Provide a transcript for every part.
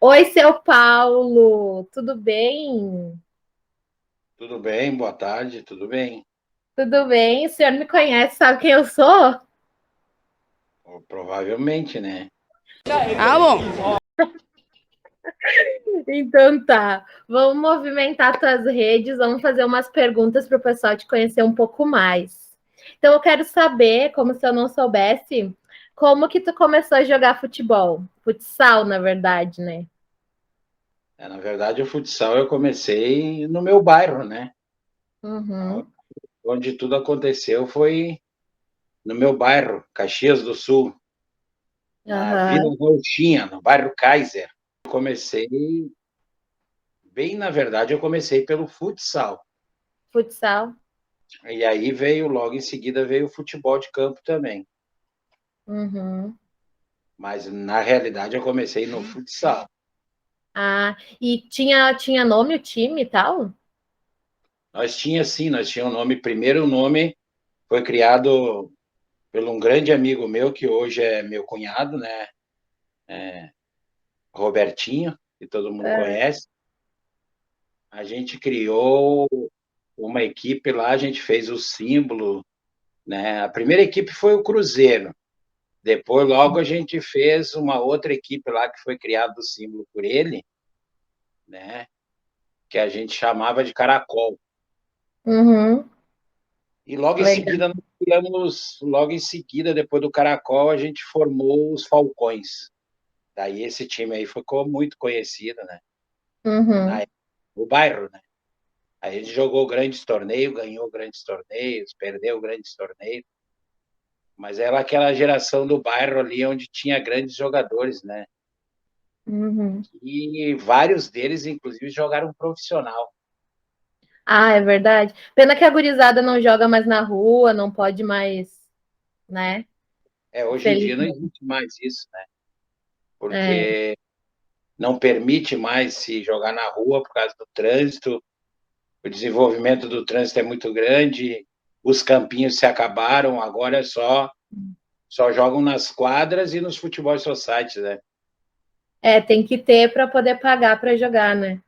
Oi, seu Paulo, tudo bem? Tudo bem? Boa tarde, tudo bem? Tudo bem? O senhor me conhece, sabe quem eu sou? Provavelmente, né? Ah, bom. Então tá, vamos movimentar tuas redes, vamos fazer umas perguntas para o pessoal te conhecer um pouco mais. Então eu quero saber, como se eu não soubesse, como que tu começou a jogar futebol? Futsal, na verdade, né? Na verdade, o futsal eu comecei no meu bairro, né? Uhum. Onde tudo aconteceu foi no meu bairro, Caxias do Sul, na Vila Aham. Gauchinha, no bairro Kaiser. Eu comecei, bem na verdade, eu comecei pelo futsal. Futsal. E aí veio, logo em seguida, veio o futebol de campo também. Uhum. Mas na realidade eu comecei no futsal. Ah, e tinha nome o time e tal? Nós tinha um nome, primeiro o nome foi criado por um grande amigo meu, que hoje é meu cunhado, né? Robertinho, que todo mundo É. conhece. A gente criou uma equipe lá, a gente fez o símbolo, né? A primeira equipe foi o Cruzeiro. Depois, logo, a gente fez uma outra equipe lá que foi criado o símbolo por ele, né? Que a gente chamava de Caracol. Uhum. E logo em Legal. seguida, logo em seguida, depois do Caracol, a gente formou os Falcões. Daí esse time aí ficou muito conhecido, né? Na Uhum. época, o bairro, né? A gente jogou grandes torneios, ganhou grandes torneios, perdeu grandes torneios, mas era aquela geração do bairro ali onde tinha grandes jogadores, né? Uhum. E vários deles, inclusive, jogaram profissional. Ah, é verdade. Pena que a gurizada não joga mais na rua, não pode mais, né? Hoje em dia não Felizmente. existe mais isso, né? É. Porque não permite mais se jogar na rua por causa do trânsito, o desenvolvimento do trânsito é muito grande, os campinhos se acabaram, agora só jogam nas quadras e nos futebol societies, né? É, tem que ter para poder pagar para jogar, né?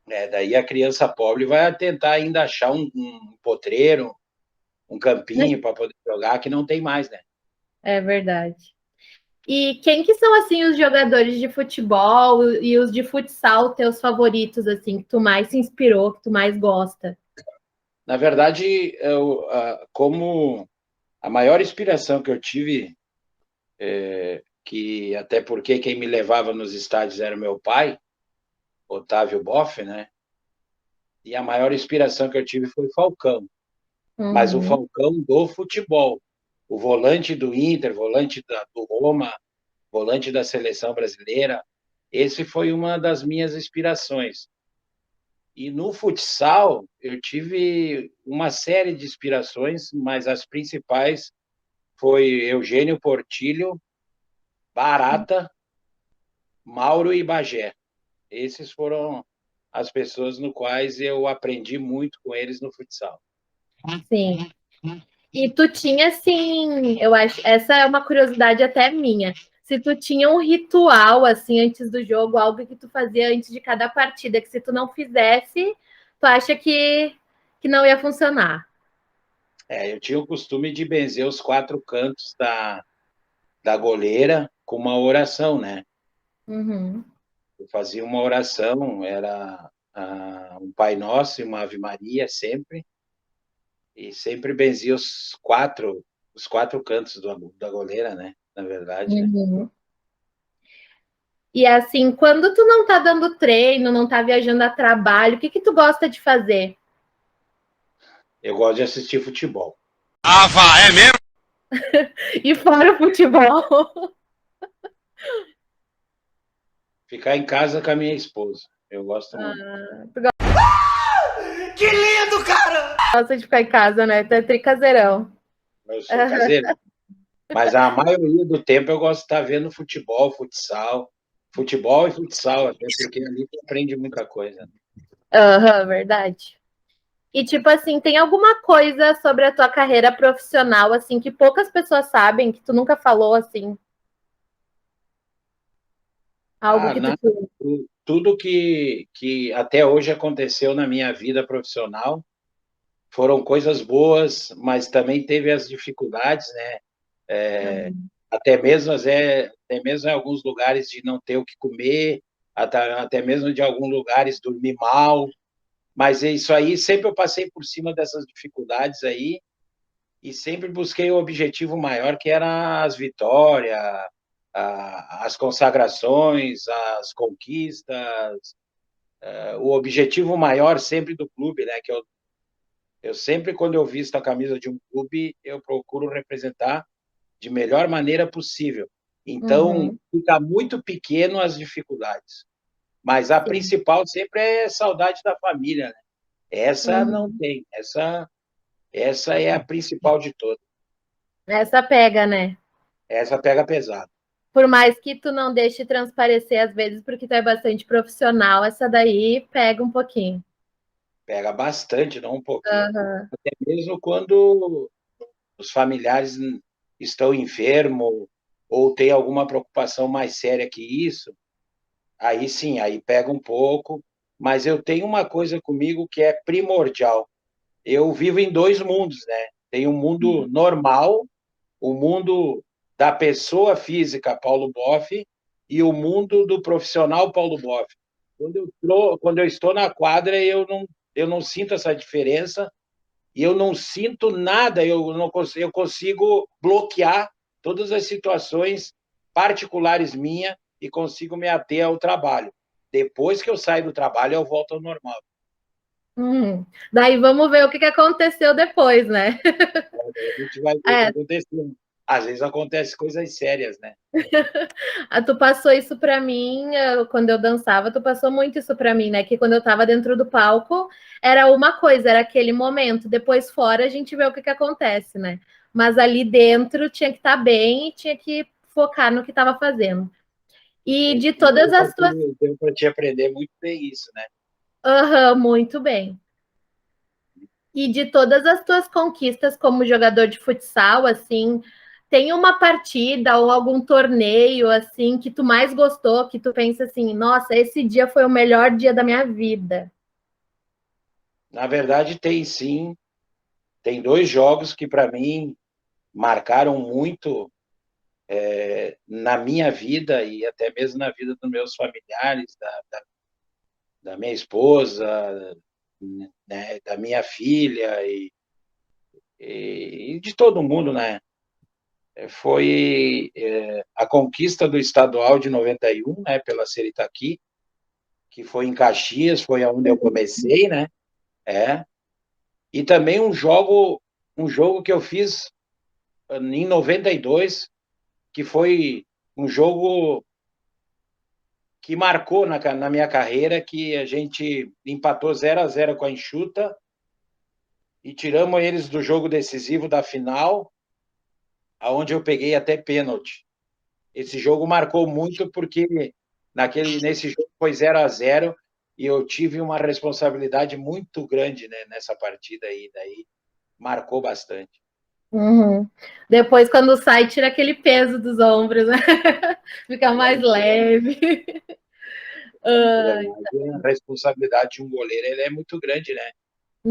Daí a criança pobre vai tentar ainda achar um potreiro, um campinho para poder jogar, que não tem mais, né? É verdade. E quem que são assim os jogadores de futebol e os de futsal, teus favoritos assim, que tu mais se inspirou, que tu mais gosta? Na verdade, como a maior inspiração que eu tive, que até porque quem me levava nos estádios era meu pai, Otávio Boff, né? E a maior inspiração que eu tive foi Falcão, mas o Uhum. Falcão do futebol, o volante do Inter, volante do Roma, volante da seleção brasileira. Esse foi uma das minhas inspirações. E no futsal, eu tive uma série de inspirações, mas as principais foi Eugênio Portilho, Barata, Mauro e Bagé. Esses foram as pessoas no quais eu aprendi muito com eles no futsal. Sim. E tu tinha assim, eu acho, essa é uma curiosidade até minha. Se tu tinha um ritual assim antes do jogo, algo que tu fazia antes de cada partida, que se tu não fizesse, tu acha que não ia funcionar. Eu tinha o costume de benzer os quatro cantos da goleira com uma oração, né? Uhum. Eu fazia uma oração, era um Pai Nosso e uma Ave Maria sempre, e sempre benzia os quatro cantos da goleira, né? Na verdade, né? Uhum. E assim, quando tu não tá dando treino, não tá viajando a trabalho, o que que tu gosta de fazer? Eu gosto de assistir futebol. Ah, vá, é mesmo? E fora o futebol, Ficar em casa com a minha esposa. Eu gosto muito. Que lindo, cara! gosta de ficar em casa, né? Tu é tricaseirão. Eu sou caseiro. Mas a maioria do tempo eu gosto de estar vendo futebol, futsal. Futebol e futsal, até porque ali tu aprende muita coisa. Aham, verdade. E tipo assim, tem alguma coisa sobre a tua carreira profissional assim que poucas pessoas sabem, que tu nunca falou assim? Algo que tu Nada, tudo que até hoje aconteceu na minha vida profissional foram coisas boas, mas também teve as dificuldades, né? Uhum. Até mesmo em alguns lugares de não ter o que comer, até mesmo de alguns lugares dormir mal, mas isso aí sempre eu passei por cima dessas dificuldades aí e sempre busquei o objetivo maior, que era as vitórias, as consagrações, as conquistas, o objetivo maior sempre do clube, né? Que eu sempre, quando eu visto a camisa de um clube, eu procuro representar de melhor maneira possível. Então, Uhum. fica muito pequeno as dificuldades. Mas a Sim. principal sempre é saudade da família, né? Essa não Uhum. tem. Essa é a principal de todas. Essa pega, né? Essa pega pesado. Por mais que tu não deixe transparecer às vezes, porque tu é bastante profissional, essa daí pega um pouquinho. Pega bastante, não um pouquinho. Aham. Até mesmo quando os familiares estão enfermos ou tem alguma preocupação mais séria que isso, aí sim, aí pega um pouco. Mas eu tenho uma coisa comigo que é primordial. Eu vivo em dois mundos, né? Tem um mundo normal, o mundo da pessoa física Paulo Boff e o mundo do profissional Paulo Boff. Quando eu estou na quadra, eu não sinto essa diferença e eu não sinto nada, eu consigo bloquear todas as situações particulares minhas e consigo me ater ao trabalho. Depois que eu saio do trabalho, eu volto ao normal. Daí vamos ver o que aconteceu depois, né? A gente vai ver o que É, aconteceu. Às vezes acontece coisas sérias, né? tu passou isso para mim quando eu dançava, tu passou muito isso para mim, né? Que quando eu tava dentro do palco era uma coisa, era aquele momento. Depois fora a gente vê o que acontece, né? Mas ali dentro tinha que estar bem e tinha que focar no que estava fazendo. E de todas as tuas. Deu para te aprender muito bem isso, né? Aham, muito bem. E de todas as tuas conquistas como jogador de futsal, assim, tem uma partida ou algum torneio assim que tu mais gostou, que tu pensa assim, nossa, esse dia foi o melhor dia da minha vida. Na verdade, tem sim. Tem dois jogos que, para mim, marcaram muito na minha vida e até mesmo na vida dos meus familiares, da minha esposa, né, da minha filha e de todo mundo, né? Foi a conquista do estadual de 91, né, pela Seritaqui, que foi em Caxias, foi onde eu comecei, né? É. E também um jogo que eu fiz em 92, que foi um jogo que marcou na minha carreira, que a gente empatou 0-0 com a Enxuta e tiramos eles do jogo decisivo da final, aonde eu peguei até pênalti. Esse jogo marcou muito porque nesse jogo foi 0-0 e eu tive uma responsabilidade muito grande, né, nessa partida aí, daí marcou bastante. Uhum. Depois, quando sai, tira aquele peso dos ombros, né? Fica mais leve. É Ai, verdade, a responsabilidade de um goleiro ele é muito grande, né?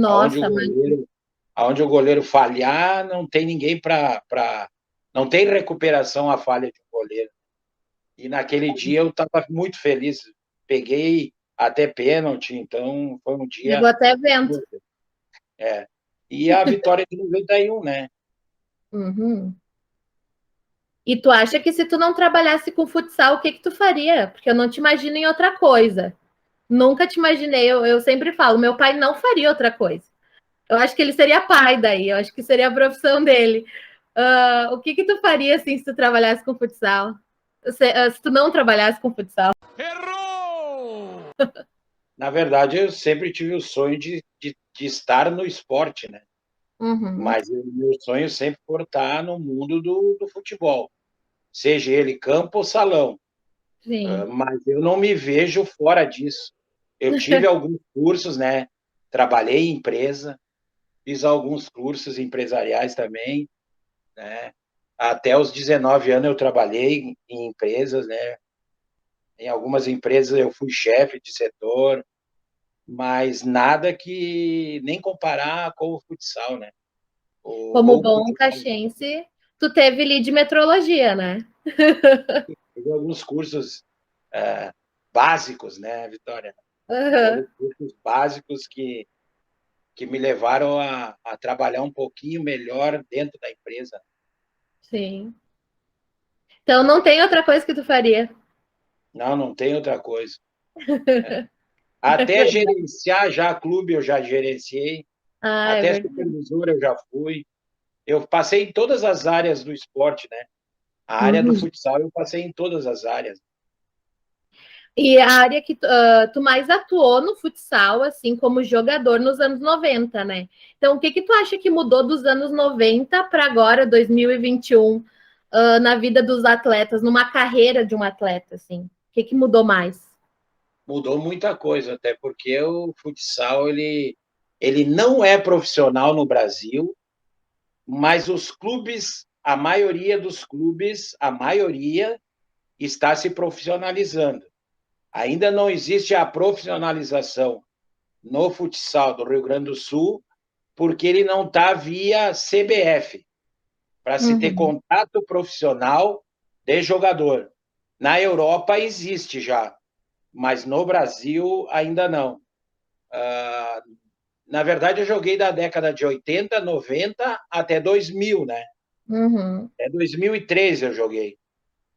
Aonde o nossa, mas. goleiro, aonde o goleiro falhar, não tem ninguém não tem recuperação a falha de um goleiro. E naquele dia eu estava muito feliz, peguei até pênalti, então foi um Pegou dia. até vento. É. E a vitória de 91, né? Uhum. E tu acha que se tu não trabalhasse com futsal, o que tu faria? Porque eu não te imagino em outra coisa. Nunca te imaginei. Eu sempre falo, meu pai não faria outra coisa. Eu acho que ele seria pai daí. Eu acho que seria a profissão dele. O que tu faria assim se tu trabalhasse com futsal? Se tu não trabalhasse com futsal? Errou! Na verdade, eu sempre tive o sonho de estar no esporte, né? Uhum, Mas o meu sonho sempre foi estar no mundo do futebol, seja ele campo ou salão. sim. Mas eu não me vejo fora disso. Eu tive alguns cursos, né? Trabalhei em empresa, fiz alguns cursos empresariais também, né? Até os 19 anos eu trabalhei em empresas, né? Em algumas empresas eu fui chefe de setor, mas nada que nem comparar com o futsal, né? Como O bom futsal, caxiense, tu teve ali de metrologia, né? teve alguns cursos básicos, né, Vitória? Aham, Foram cursos básicos que me levaram a trabalhar um pouquinho melhor dentro da empresa. sim. Então não tem outra coisa que tu faria. Não, não tem outra coisa. Até gerenciar já clube eu já gerenciei, Ah, é até verdade. supervisor eu já fui. Eu passei em todas as áreas do esporte, né? A área do Uhum. futsal eu passei em todas as áreas. E a área que tu mais atuou no futsal, assim, como jogador nos anos 90, né? Então, o que que tu acha que mudou dos anos 90 para agora, 2021, na vida dos atletas, numa carreira de um atleta, assim? O que que mudou mais? Mudou muita coisa, até porque o futsal ele não é profissional no Brasil, mas os clubes, a maioria dos clubes, a maioria está se profissionalizando. Ainda não existe a profissionalização no futsal do Rio Grande do Sul, porque ele não está via CBF, para se ter Uhum, contato profissional de jogador. Na Europa existe já, mas no Brasil ainda não. Na verdade, eu joguei da década de 80, 90 até 2000, né? uhum, Até 2013 eu joguei.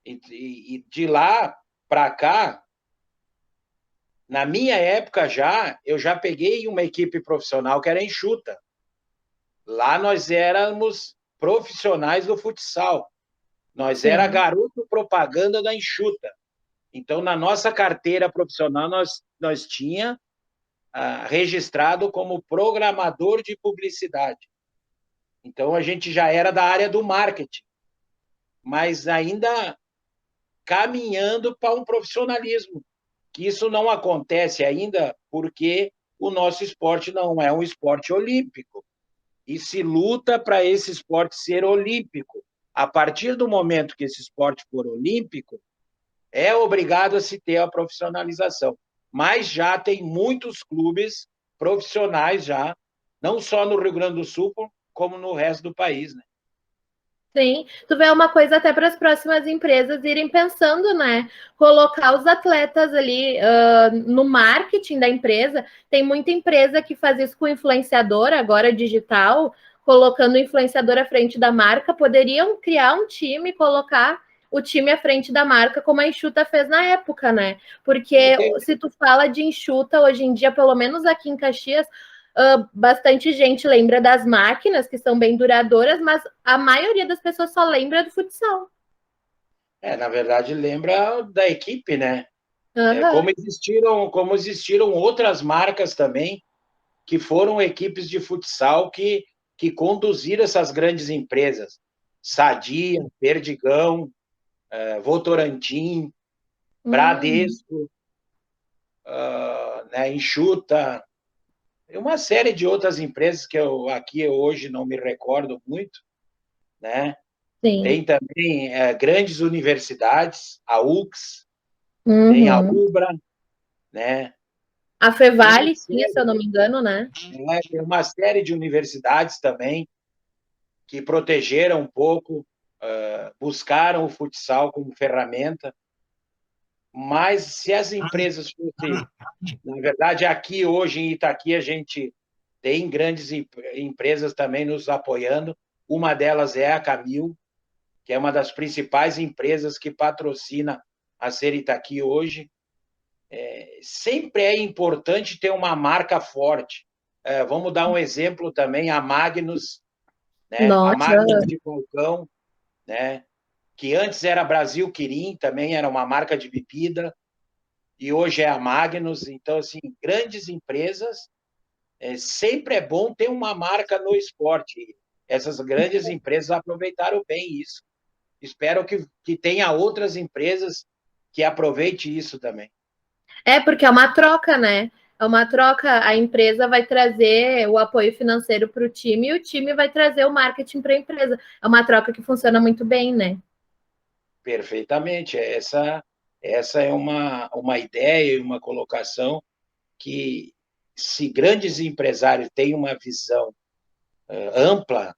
E de lá para cá, na minha época já, eu já peguei uma equipe profissional que era enxuta. Lá nós éramos profissionais do futsal. Nós era sim. garoto propaganda da enxuta. Então, na nossa carteira profissional, nós tinha registrado como programador de publicidade. Então, a gente já era da área do marketing, mas ainda caminhando para um profissionalismo, que isso não acontece ainda porque o nosso esporte não é um esporte olímpico. E se luta para esse esporte ser olímpico. A partir do momento que esse esporte for olímpico, é obrigado a se ter a profissionalização. Mas já tem muitos clubes profissionais já, não só no Rio Grande do Sul, como no resto do país, né? Sim, tu vê uma coisa até para as próximas empresas irem pensando, né? Colocar os atletas ali no marketing da empresa. Tem muita empresa que faz isso com influenciador, agora digital, colocando o influenciador à frente da marca. Poderiam criar um time e colocar o time à frente da marca, como a Enxuta fez na época, né? Porque se tu fala de Enxuta, hoje em dia, pelo menos aqui em Caxias, bastante gente lembra das máquinas, que são bem duradouras, mas a maioria das pessoas só lembra do futsal. Na verdade, lembra da equipe, né? Uhum. Como existiram outras marcas também, que foram equipes de futsal que conduziram essas grandes empresas. Sadia, Perdigão, Votorantim, Bradesco, né, Enxuta, uma série de outras empresas que eu aqui hoje não me recordo muito, né? Sim. Tem também grandes universidades, a UX, tem a Uhum. UBRA, né? A Tem uma Fevale tinha, se eu série, não me engano, né? tem uma série de universidades também que protegeram um pouco, buscaram o futsal como ferramenta, mas se as empresas fossem, na verdade, aqui hoje em Itaqui a gente tem grandes empresas também nos apoiando, uma delas é a Camil, que é uma das principais empresas que patrocina a Ser Itaqui hoje. Sempre é importante ter uma marca forte. Vamos dar um exemplo também, a Magnus, né? A Magnus Nossa. de Falcão, né? Que antes era Brasil Quirim, também era uma marca de bebida, e hoje é a Magnus. Então, assim, grandes empresas, sempre é bom ter uma marca no esporte. Essas grandes empresas aproveitaram bem isso. Espero que tenha outras empresas que aproveite isso também. É porque é uma troca, né? É uma troca. A empresa vai trazer o apoio financeiro para o time e o time vai trazer o marketing para a empresa. É uma troca que funciona muito bem, né? Perfeitamente. Essa é uma ideia e uma colocação que, se grandes empresários têm uma visão ampla,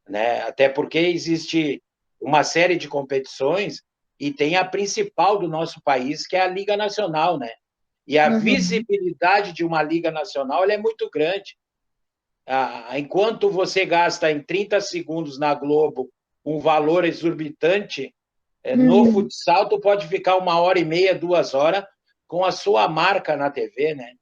né? Até porque existe uma série de competições e tem a principal do nosso país, que é a Liga Nacional, né? E a Uhum. visibilidade de uma Liga Nacional ela é muito grande. Enquanto você gasta em 30 segundos na Globo um valor exorbitante, no Uhum. futsal tu pode ficar 1h30, 2 horas com a sua marca na TV, né?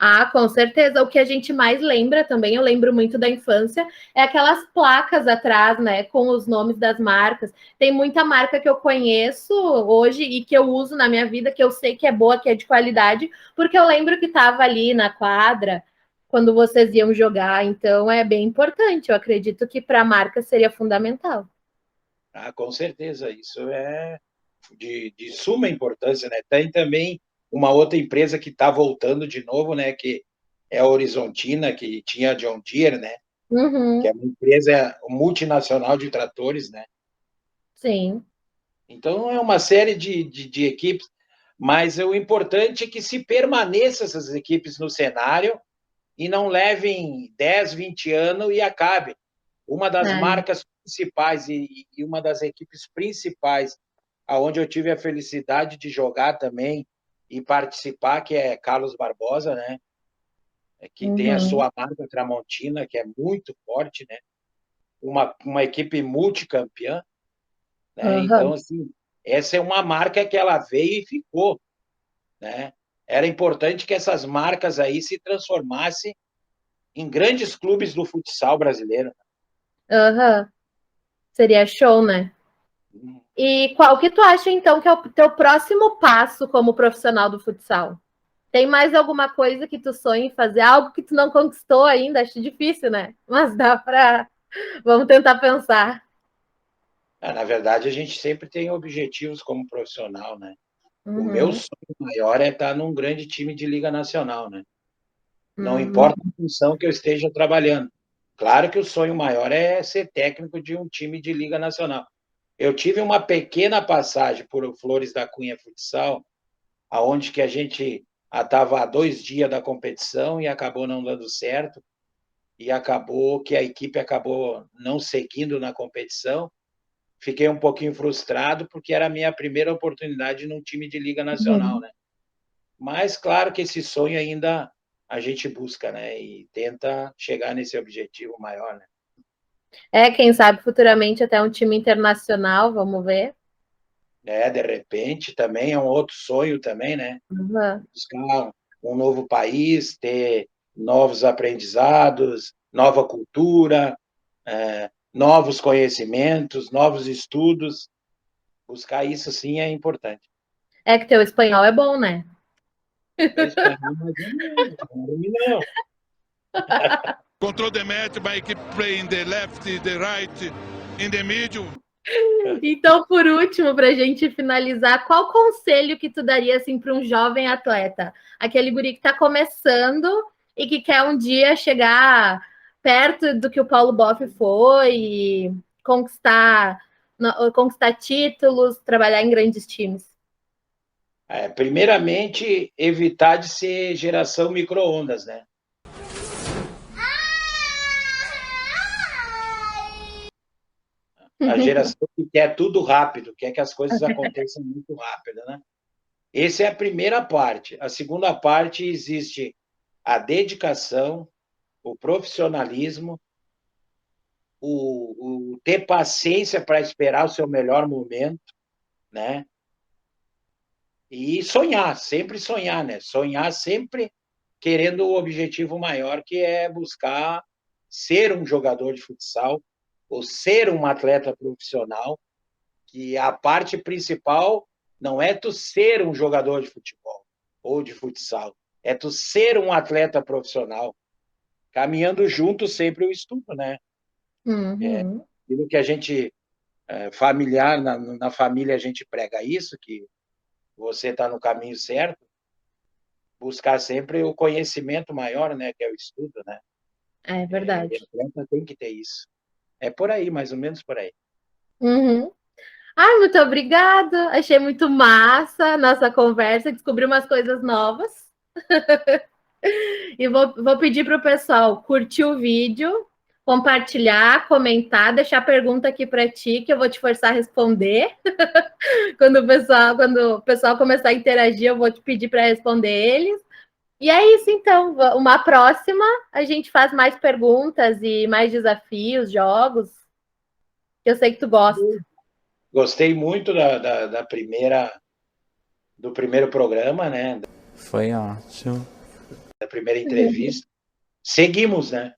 Ah, com certeza. O que a gente mais lembra também, eu lembro muito da infância, é aquelas placas atrás, né, com os nomes das marcas. Tem muita marca que eu conheço hoje e que eu uso na minha vida, que eu sei que é boa, que é de qualidade, porque eu lembro que estava ali na quadra quando vocês iam jogar. Então é bem importante. Eu acredito que para a marca seria fundamental. Com certeza, isso é de suma importância, né? Tem também uma outra empresa que está voltando de novo, né? Que é a Horizontina, que tinha a John Deere, né? Que é Uhum, uma empresa multinacional de tratores, né? sim. Então, é uma série de equipes, mas o importante é que se permaneçam essas equipes no cenário e não levem 10, 20 anos e acabe. Uma das É. marcas principais e uma das equipes principais, aonde eu tive a felicidade de jogar também e participar, que é Carlos Barbosa, né? Que tem a Uhum, sua marca Tramontina, que é muito forte, né? Uma equipe multicampeã, né? Então, uhum, assim, essa é uma marca que ela veio e ficou, né? Era importante que essas marcas aí se transformassem em grandes clubes do futsal brasileiro. uhum. Seria show, né? Né? E qual que tu acha, então, que é o teu próximo passo como profissional do futsal? Tem mais alguma coisa que tu sonha em fazer? Algo que tu não conquistou ainda? Acho difícil, né? Mas dá para. Vamos tentar pensar. Na verdade, a gente sempre tem objetivos como profissional, né? O meu Uhum, sonho maior é estar num grande time de Liga Nacional, né? Não uhum, importa a função que eu esteja trabalhando. Claro que o sonho maior é ser técnico de um time de Liga Nacional. Eu tive uma pequena passagem por Flores da Cunha Futsal, aonde que a gente estava a 2 dias da competição e acabou não dando certo, e acabou que a equipe acabou não seguindo na competição. Fiquei um pouquinho frustrado, porque era a minha primeira oportunidade num time de Liga Nacional, uhum. né? Mas, claro que esse sonho ainda a gente busca, né? E tenta chegar nesse objetivo maior, né? É, quem sabe futuramente até um time internacional, vamos ver. De repente, também é um outro sonho também, né? Uhum, Buscar um novo país, ter novos aprendizados, nova cultura, novos conhecimentos, novos estudos. Buscar isso, sim, é importante. é que teu espanhol é bom, né? É espanhol, mas não. Control the match by keep playing the left, the right, in the middle. Então, por último, para a gente finalizar, qual conselho que tu daria assim para um jovem atleta? Aquele guri que está começando e que quer um dia chegar perto do que o Paulo Boff foi e conquistar títulos, trabalhar em grandes times. Primeiramente, evitar de ser geração micro-ondas, né? A geração que quer tudo rápido, quer que as coisas aconteçam muito rápido, né? Essa é a primeira parte. A segunda parte existe a dedicação, o profissionalismo, o ter paciência para esperar o seu melhor momento, né? E sonhar, sempre sonhar, né? Sonhar sempre querendo o objetivo maior, que é buscar ser um jogador de futsal ou ser um atleta profissional, que a parte principal não é tu ser um jogador de futebol ou de futsal, é tu ser um atleta profissional, caminhando junto sempre o estudo, né? Uhum. Aquilo que a gente, familiar, na família a gente prega isso, que você está no caminho certo, buscar sempre o conhecimento maior, né, que é o estudo, né? É E verdade. a atleta tem que ter isso. É por aí, mais ou menos por aí. Uhum. Ai, muito obrigada. Achei muito massa a nossa conversa, descobri umas coisas novas. E vou pedir para o pessoal curtir o vídeo, compartilhar, comentar, deixar pergunta aqui para ti, que eu vou te forçar a responder. Quando o pessoal começar a interagir, eu vou te pedir para responder eles. E é isso, então. Uma próxima, a gente faz mais perguntas e mais desafios, jogos, que eu sei que tu gosta. Gostei muito do primeiro programa, né? Foi ótimo. Da primeira entrevista. Seguimos, né?